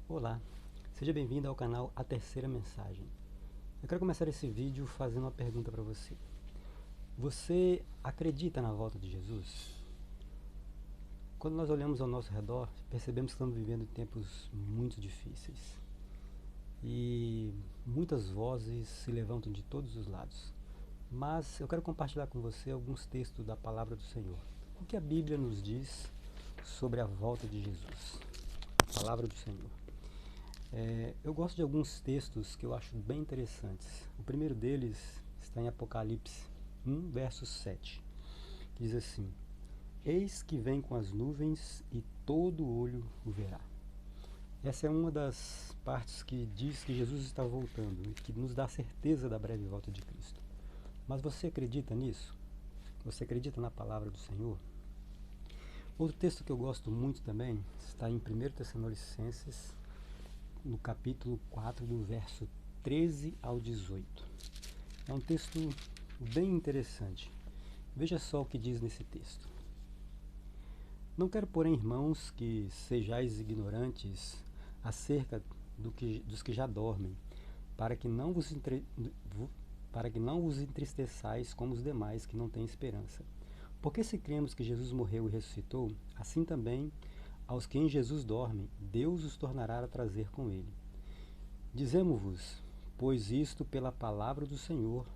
Olá, seja bem-vindo ao canal A Terceira Mensagem. Eu quero começar esse vídeo fazendo uma pergunta para você. Você acredita na volta de Jesus? Quando nós olhamos ao nosso redor, percebemos que estamos vivendo tempos muito difíceis e muitas vozes se levantam de todos os lados. Mas eu quero compartilhar com você alguns textos da Palavra do Senhor. O que a Bíblia nos diz sobre a volta de Jesus? A Palavra do Senhor. Eu gosto de alguns textos que eu acho bem interessantes. O primeiro deles está em Apocalipse 1, verso 7, que diz assim: Eis que vem com as nuvens e todo olho o verá. Essa é uma das partes que diz que Jesus está voltando e que nos dá certeza da breve volta de Cristo. Mas você acredita nisso? Você acredita na palavra do Senhor? Outro texto que eu gosto muito também está em 1 Tessalonicenses, no capítulo 4, do verso 13 ao 18. É um texto bem interessante. Veja só o que diz nesse texto. Não quero, porém, irmãos, que sejais ignorantes acerca dos que já dormem, para que não vos entristeçais como os demais que não têm esperança. Porque se cremos que Jesus morreu e ressuscitou, assim também aos que em Jesus dormem, Deus os tornará a trazer com ele. Dizemo-vos, pois isto pela palavra do Senhor,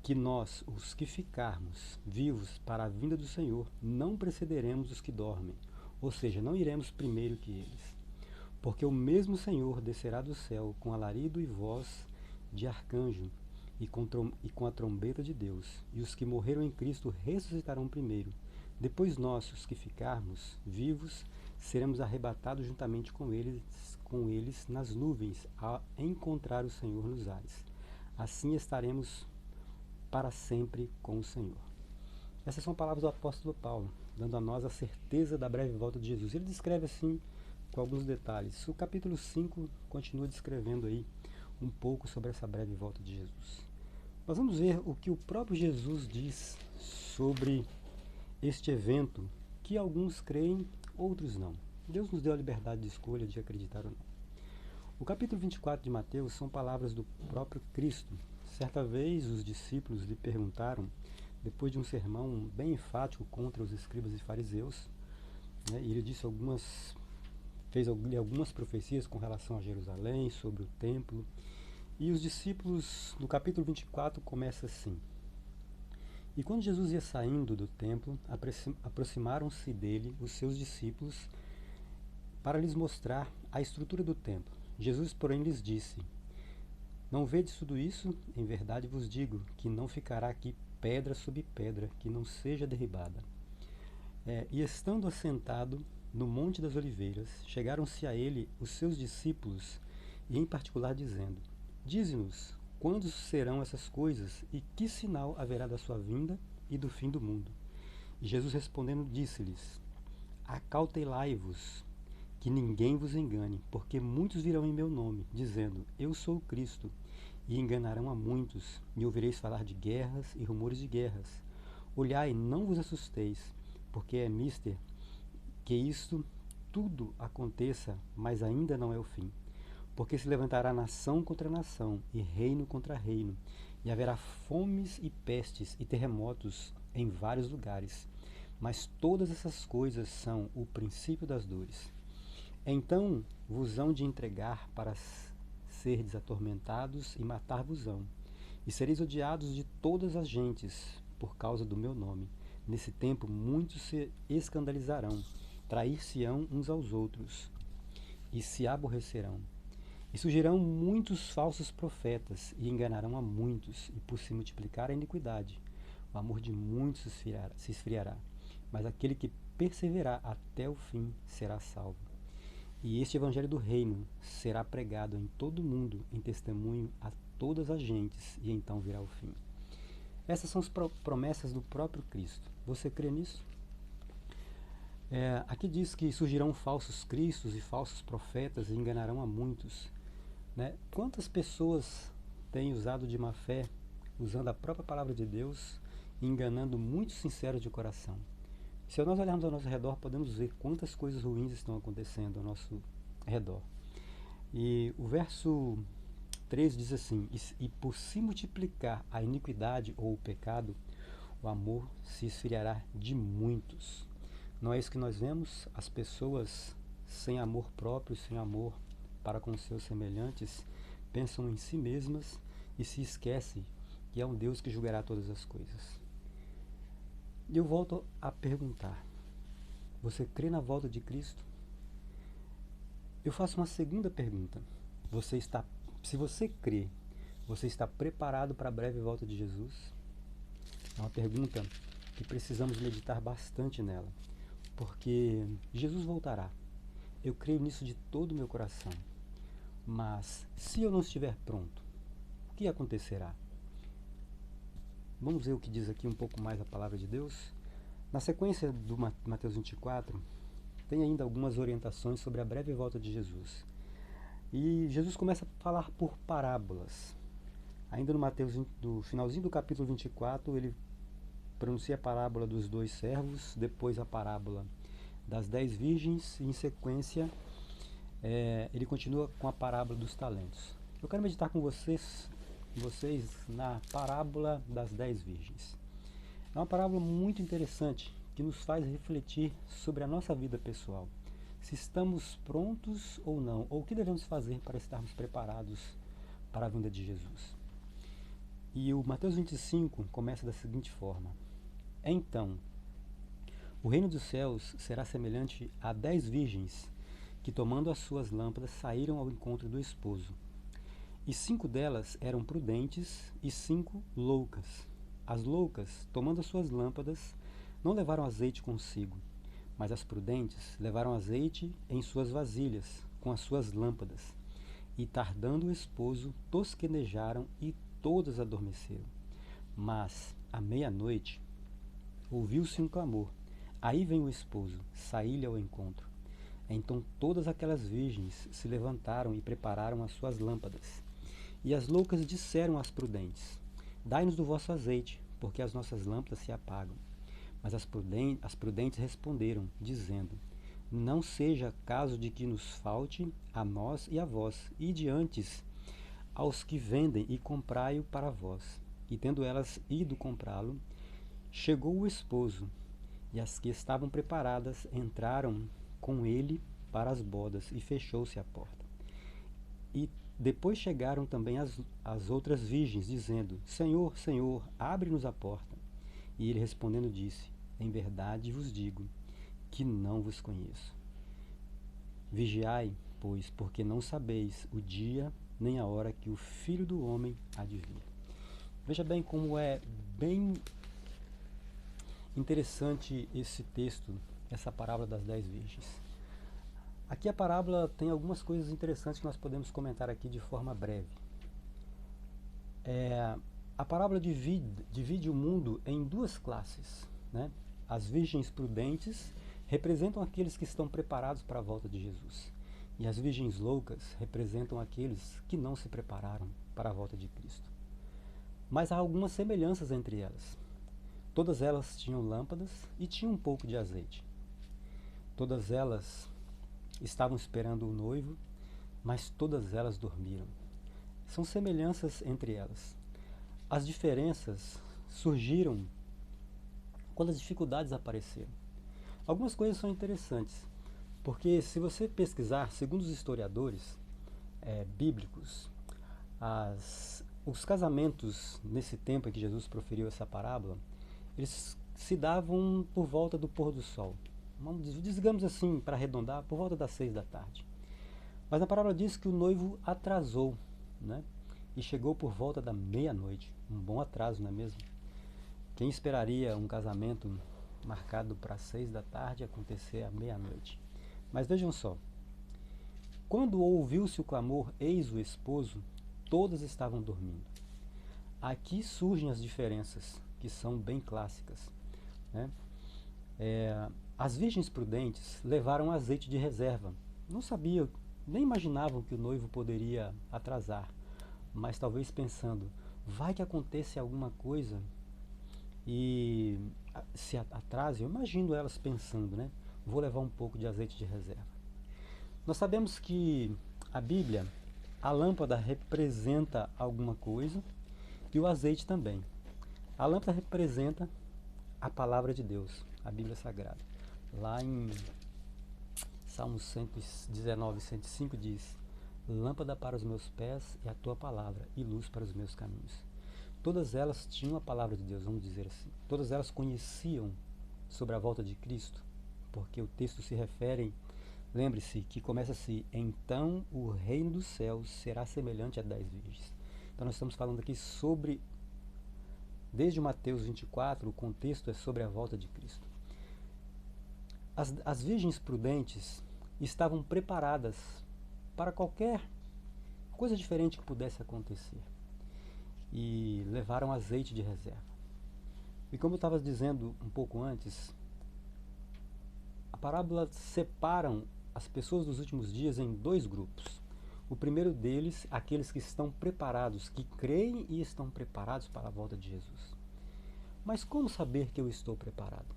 que nós, os que ficarmos vivos para a vinda do Senhor, não precederemos os que dormem, ou seja, não iremos primeiro que eles. Porque o mesmo Senhor descerá do céu com alarido e voz de arcanjo e com a trombeta de Deus, e os que morreram em Cristo ressuscitarão primeiro. Depois nós, os que ficarmos vivos, seremos arrebatados juntamente com eles nas nuvens, a encontrar o Senhor nos ares. Assim estaremos para sempre com o Senhor. Essas são palavras do apóstolo Paulo, dando a nós a certeza da breve volta de Jesus. Ele descreve assim, com alguns detalhes. O capítulo 5 continua descrevendo aí um pouco sobre essa breve volta de Jesus. Nós vamos ver o que o próprio Jesus diz sobre este evento, que alguns creem, outros não. Deus nos deu a liberdade de escolha de acreditar ou não. O capítulo 24 de Mateus são palavras do próprio Cristo. Certa vez os discípulos lhe perguntaram, depois de um sermão bem enfático contra os escribas e fariseus, e ele fez algumas profecias com relação a Jerusalém, sobre o templo, e os discípulos, no capítulo 24, começa assim: E quando Jesus ia saindo do templo, aproximaram-se dele os seus discípulos para lhes mostrar a estrutura do templo. Jesus, porém, lhes disse: Não vedes tudo isso? Em verdade vos digo que não ficará aqui pedra sobre pedra que não seja derribada. E estando assentado no Monte das Oliveiras, chegaram-se a ele os seus discípulos, e em particular dizendo: Dize-nos, quando serão essas coisas, e que sinal haverá da sua vinda e do fim do mundo? E Jesus respondendo disse-lhes: Acautelai-vos, que ninguém vos engane, porque muitos virão em meu nome, dizendo: Eu sou o Cristo, e enganarão a muitos, e ouvireis falar de guerras e rumores de guerras. Olhai, não vos assusteis, porque é mister que isto tudo aconteça, mas ainda não é o fim. Porque se levantará nação contra nação, e reino contra reino, e haverá fomes e pestes e terremotos em vários lugares. Mas todas essas coisas são o princípio das dores. Então vos hão de entregar para serdes atormentados e matar-vos-ão, e sereis odiados de todas as gentes por causa do meu nome. Nesse tempo muitos se escandalizarão, trair-se-ão uns aos outros, e se aborrecerão. E surgirão muitos falsos profetas, e enganarão a muitos, e por se multiplicar a iniquidade, o amor de muitos se esfriará. Mas aquele que perseverar até o fim será salvo. E este evangelho do reino será pregado em todo o mundo, em testemunho a todas as gentes, e então virá o fim. Essas são as promessas do próprio Cristo. Você crê nisso? Aqui diz que surgirão falsos cristos e falsos profetas e enganarão a muitos. Quantas pessoas têm usado de má fé, usando a própria palavra de Deus, e enganando muitos sinceros de coração? Se nós olharmos ao nosso redor, podemos ver quantas coisas ruins estão acontecendo ao nosso redor. E o verso 3 diz assim: E por se multiplicar a iniquidade ou o pecado, o amor se esfriará de muitos. Não é isso que nós vemos? As pessoas sem amor próprio, sem amor para com seus semelhantes, pensam em si mesmas e se esquecem que é um Deus que julgará todas as coisas. E eu volto a perguntar: você crê na volta de Cristo? Eu faço uma segunda pergunta. Se você crê, você está preparado para a breve volta de Jesus? É uma pergunta que precisamos meditar bastante nela, porque Jesus voltará. Eu creio nisso de todo o meu coração. Mas se eu não estiver pronto, o que acontecerá? Vamos ver o que diz aqui um pouco mais a palavra de Deus? Na sequência do Mateus 24, tem ainda algumas orientações sobre a breve volta de Jesus. E Jesus começa a falar por parábolas. Ainda no Mateus, do finalzinho do capítulo 24, ele pronuncia a parábola dos 2 servos, depois a parábola das 10 virgens, e em sequência ele continua com a parábola dos talentos. Eu quero meditar com vocês na parábola das 10 virgens. É uma parábola muito interessante que nos faz refletir sobre a nossa vida pessoal. Se estamos prontos ou não, ou o que devemos fazer para estarmos preparados para a vinda de Jesus. E o Mateus 25 começa da seguinte forma: Então, o reino dos céus será semelhante a 10 virgens que, tomando as suas lâmpadas, saíram ao encontro do esposo. E 5 delas eram prudentes e 5 loucas. As loucas, tomando as suas lâmpadas, não levaram azeite consigo, mas as prudentes levaram azeite em suas vasilhas, com as suas lâmpadas. E tardando o esposo, tosquenejaram e todas adormeceram. Mas, à meia-noite, ouviu-se um clamor: Aí vem o esposo, saí-lhe ao encontro. Então todas aquelas virgens se levantaram e prepararam as suas lâmpadas. E as loucas disseram às prudentes: Dai-nos do vosso azeite, porque as nossas lâmpadas se apagam. Mas as prudentes responderam, dizendo: Não seja caso de que nos falte a nós e a vós, ide antes aos que vendem e comprai-o para vós. E tendo elas ido comprá-lo, chegou o esposo, e as que estavam preparadas entraram com ele para as bodas, e fechou-se a porta. E depois chegaram também as outras virgens, dizendo: Senhor, Senhor, abre-nos a porta. E ele respondendo disse: Em verdade vos digo que não vos conheço. Vigiai, pois, porque não sabeis o dia nem a hora que o Filho do Homem há de vir. Veja bem como é bem interessante esse texto, essa parábola das 10 virgens. Aqui a parábola tem algumas coisas interessantes que nós podemos comentar aqui de forma breve. A parábola divide o mundo em 2 classes, né? As virgens prudentes representam aqueles que estão preparados para a volta de Jesus. E as virgens loucas representam aqueles que não se prepararam para a volta de Cristo. Mas há algumas semelhanças entre elas. Todas elas tinham lâmpadas e tinham um pouco de azeite. Todas elas estavam esperando o noivo, mas todas elas dormiram. São semelhanças entre elas. As diferenças surgiram quando as dificuldades apareceram. Algumas coisas são interessantes, porque se você pesquisar, segundo os historiadores bíblicos, os casamentos nesse tempo em que Jesus proferiu essa parábola, eles se davam por volta do pôr do sol. Digamos assim, para arredondar, por volta das 6 da tarde. Mas a parábola diz que o noivo atrasou, né? E chegou por volta da meia-noite. Um bom atraso, não é mesmo? Quem esperaria um casamento marcado para 6 da tarde acontecer à meia-noite? Mas vejam só. Quando ouviu-se o clamor, eis o esposo, todas estavam dormindo. Aqui surgem as diferenças, que são bem clássicas, né? As virgens prudentes levaram azeite de reserva. Não sabiam, nem imaginavam que o noivo poderia atrasar, mas talvez pensando, vai que aconteça alguma coisa e se atrase. Eu imagino elas pensando, né? Vou levar um pouco de azeite de reserva. Nós sabemos que a Bíblia, a lâmpada representa alguma coisa e o azeite também. A lâmpada representa a palavra de Deus, a Bíblia Sagrada. Lá em Salmos 119, 105 diz: lâmpada para os meus pés é a tua palavra e luz para os meus caminhos. Todas elas tinham a palavra de Deus, vamos dizer assim. Todas elas conheciam sobre a volta de Cristo, porque o texto se refere, lembre-se, que começa assim: então o reino dos céus será semelhante a 10 virgens. Então nós estamos falando aqui sobre, desde Mateus 24, o contexto é sobre a volta de Cristo. As virgens prudentes estavam preparadas para qualquer coisa diferente que pudesse acontecer e levaram azeite de reserva. E como eu estava dizendo um pouco antes, a parábola separa as pessoas dos últimos dias em dois grupos. O primeiro deles, aqueles que estão preparados, que creem e estão preparados para a volta de Jesus. Mas como saber que eu estou preparado?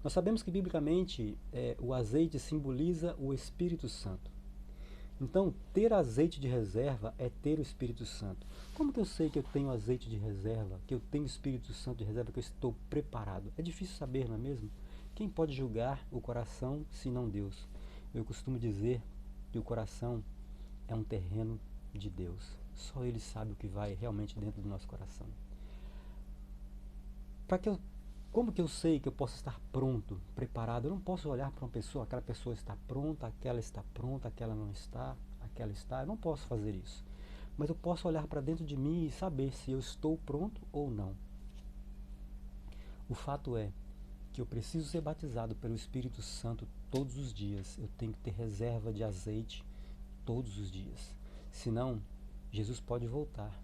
Nós sabemos que, biblicamente, o azeite simboliza o Espírito Santo. Então, ter azeite de reserva é ter o Espírito Santo. Como que eu sei que eu tenho azeite de reserva, que eu tenho o Espírito Santo de reserva, que eu estou preparado? É difícil saber, não é mesmo? Quem pode julgar o coração, senão Deus? Eu costumo dizer que o coração é um terreno de Deus. Só Ele sabe o que vai realmente dentro do nosso coração. Como que eu sei que eu posso estar pronto, preparado? Eu não posso olhar para uma pessoa, aquela pessoa está pronta, aquela não está, aquela está. Eu não posso fazer isso. Mas eu posso olhar para dentro de mim e saber se eu estou pronto ou não. O fato é que eu preciso ser batizado pelo Espírito Santo todos os dias. Eu tenho que ter reserva de azeite todos os dias. Senão, Jesus pode voltar.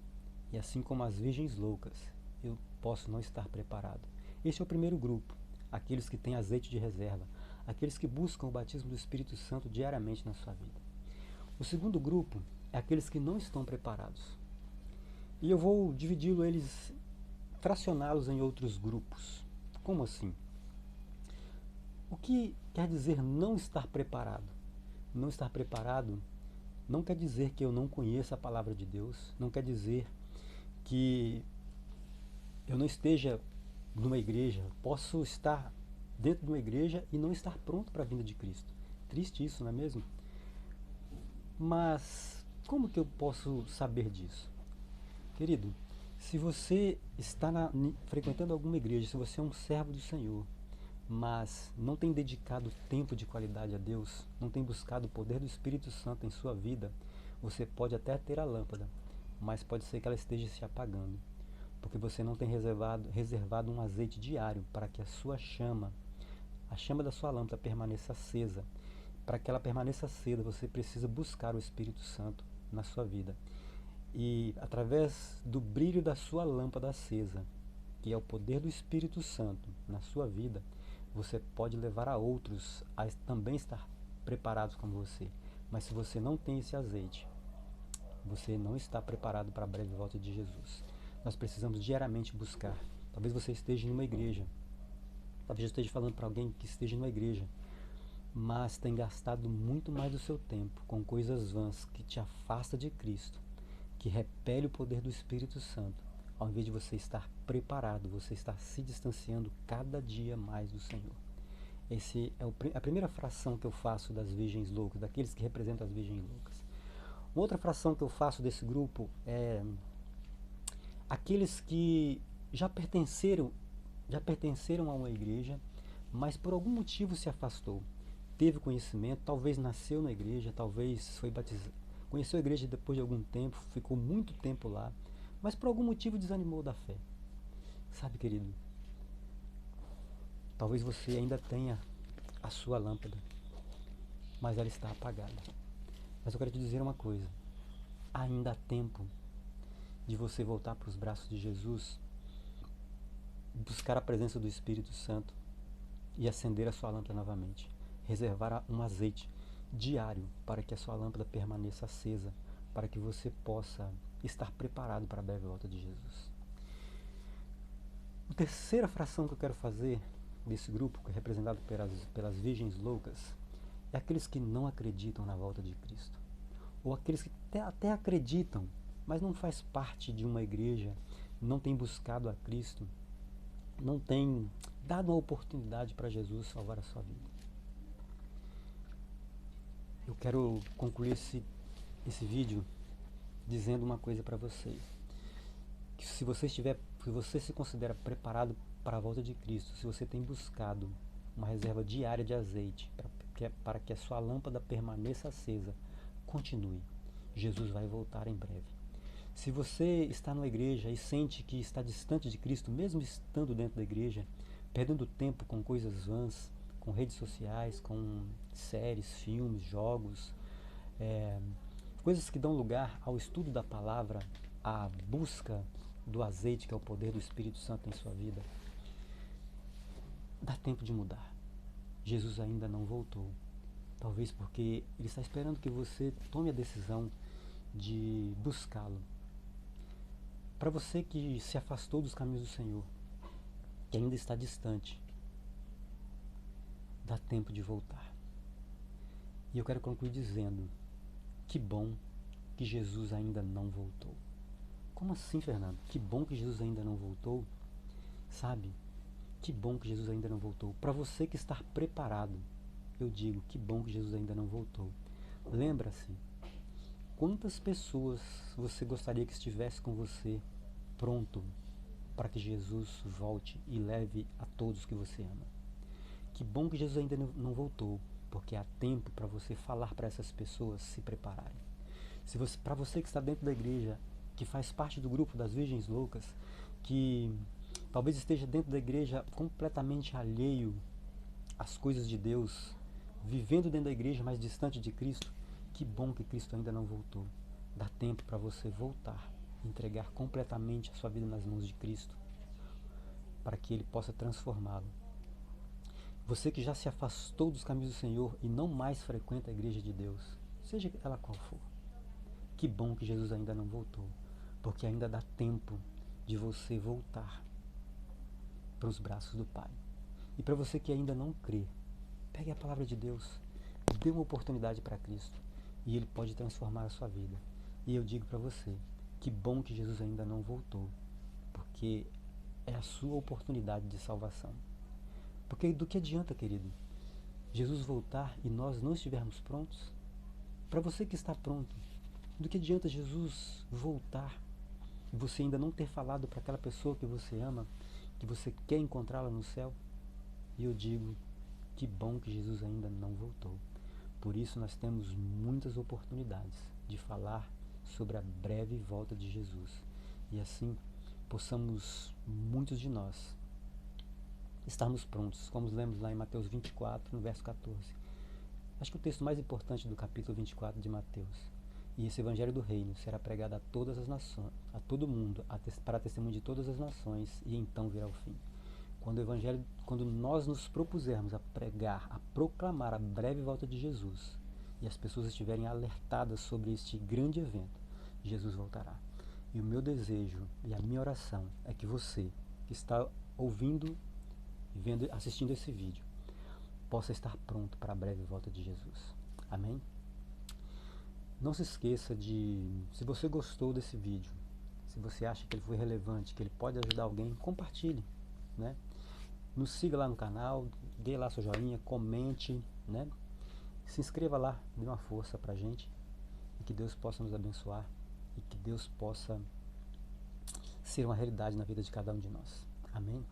E assim como as virgens loucas, eu posso não estar preparado. Este é o primeiro grupo, aqueles que têm azeite de reserva, aqueles que buscam o batismo do Espírito Santo diariamente na sua vida. O segundo grupo é aqueles que não estão preparados. E eu vou fracioná-los em outros grupos. Como assim? O que quer dizer não estar preparado? Não estar preparado não quer dizer que eu não conheça a palavra de Deus, não quer dizer que eu não esteja numa igreja. Posso estar dentro de uma igreja e não estar pronto para a vinda de Cristo. Triste isso, não é mesmo? Mas como que eu posso saber disso? Querido, se você está frequentando alguma igreja, se você é um servo do Senhor, mas não tem dedicado tempo de qualidade a Deus, não tem buscado o poder do Espírito Santo em sua vida, você pode até ter a lâmpada, mas pode ser que ela esteja se apagando, porque você não tem reservado um azeite diário para que a chama da sua lâmpada permaneça acesa. Para que ela permaneça acesa, você precisa buscar o Espírito Santo na sua vida. E através do brilho da sua lâmpada acesa, que é o poder do Espírito Santo na sua vida, você pode levar a outros a também estar preparados como você. Mas se você não tem esse azeite, você não está preparado para a breve volta de Jesus. Nós precisamos diariamente buscar. Talvez você esteja em uma igreja, talvez eu esteja falando para alguém que esteja em uma igreja, mas tem gastado muito mais do seu tempo com coisas vãs que te afasta de Cristo, que repele o poder do Espírito Santo, ao invés de você estar preparado, você está se distanciando cada dia mais do Senhor. Essa é a primeira fração que eu faço das virgens loucas, daqueles que representam as virgens loucas. Uma outra fração que eu faço desse grupo é aqueles que já pertenceram a uma igreja, mas por algum motivo se afastou. Teve conhecimento, talvez nasceu na igreja, talvez foi batizado, conheceu a igreja depois de algum tempo, ficou muito tempo lá, mas por algum motivo desanimou da fé. Sabe, querido, talvez você ainda tenha a sua lâmpada, mas ela está apagada. Mas eu quero te dizer uma coisa, ainda há tempo de você voltar para os braços de Jesus, buscar a presença do Espírito Santo e acender a sua lâmpada novamente. Reservar um azeite diário para que a sua lâmpada permaneça acesa, para que você possa estar preparado para a breve volta de Jesus. A terceira fração que eu quero fazer desse grupo, que é representado pelas virgens loucas, é aqueles que não acreditam na volta de Cristo. ou aqueles que até acreditam, mas não faz parte de uma igreja, não tem buscado a Cristo, não tem dado uma oportunidade para Jesus salvar a sua vida. Eu quero concluir esse vídeo dizendo uma coisa para você, que se você se considera preparado para a volta de Cristo, se você tem buscado uma reserva diária de azeite para que a sua lâmpada permaneça acesa, continue. Jesus vai voltar em breve. Se você está numa igreja e sente que está distante de Cristo, mesmo estando dentro da igreja, perdendo tempo com coisas vãs, com redes sociais, com séries, filmes, jogos, coisas que dão lugar ao estudo da palavra, à busca do azeite, que é o poder do Espírito Santo em sua vida, dá tempo de mudar. Jesus ainda não voltou. Talvez porque Ele está esperando que você tome a decisão de buscá-lo. Para você que se afastou dos caminhos do Senhor, que ainda está distante, dá tempo de voltar. E eu quero concluir dizendo: que bom que Jesus ainda não voltou. Como assim, Fernando? Que bom que Jesus ainda não voltou? Sabe? Que bom que Jesus ainda não voltou. Para você que está preparado, eu digo, que bom que Jesus ainda não voltou. Lembra-se, quantas pessoas você gostaria que estivesse com você, pronto para que Jesus volte e leve a todos que você ama. Que bom que Jesus ainda não voltou, porque há tempo para você falar para essas pessoas se prepararem. Para você que está dentro da igreja, que faz parte do grupo das Virgens Loucas, que talvez esteja dentro da igreja completamente alheio às coisas de Deus, vivendo dentro da igreja, mas distante de Cristo, que bom que Cristo ainda não voltou. Dá tempo para você voltar, entregar completamente a sua vida nas mãos de Cristo, para que Ele possa transformá-lo. Você que já se afastou dos caminhos do Senhor e não mais frequenta a igreja de Deus, seja ela qual for, que bom que Jesus ainda não voltou, porque ainda dá tempo de você voltar para os braços do Pai. E para você que ainda não crê, pegue a palavra de Deus, dê uma oportunidade para Cristo e Ele pode transformar a sua vida. E eu digo para você, que bom que Jesus ainda não voltou, porque é a sua oportunidade de salvação. Porque do que adianta, querido, Jesus voltar e nós não estivermos prontos? Para você que está pronto, do que adianta Jesus voltar e você ainda não ter falado para aquela pessoa que você ama, que você quer encontrá-la no céu? E eu digo, que bom que Jesus ainda não voltou. Por isso nós temos muitas oportunidades de falar sobre a breve volta de Jesus. E assim possamos, muitos de nós, estarmos prontos, como lemos lá em Mateus 24, no verso 14. Acho que o texto mais importante do capítulo 24 de Mateus. E esse evangelho do reino será pregado a todas as nações, a todo mundo, para testemunho de todas as nações, e então virá o fim. Quando nós nos propusermos a pregar, a proclamar a breve volta de Jesus, e as pessoas estiverem alertadas sobre este grande evento, Jesus voltará. E o meu desejo e a minha oração é que você, que está ouvindo, vendo, assistindo esse vídeo, possa estar pronto para a breve volta de Jesus. Amém? Não se esqueça se você gostou desse vídeo, se você acha que ele foi relevante, que ele pode ajudar alguém, compartilhe, né? Nos siga lá no canal, dê lá seu joinha, comente, né? Se inscreva lá, dê uma força pra gente, e que Deus possa nos abençoar, e que Deus possa ser uma realidade na vida de cada um de nós. Amém?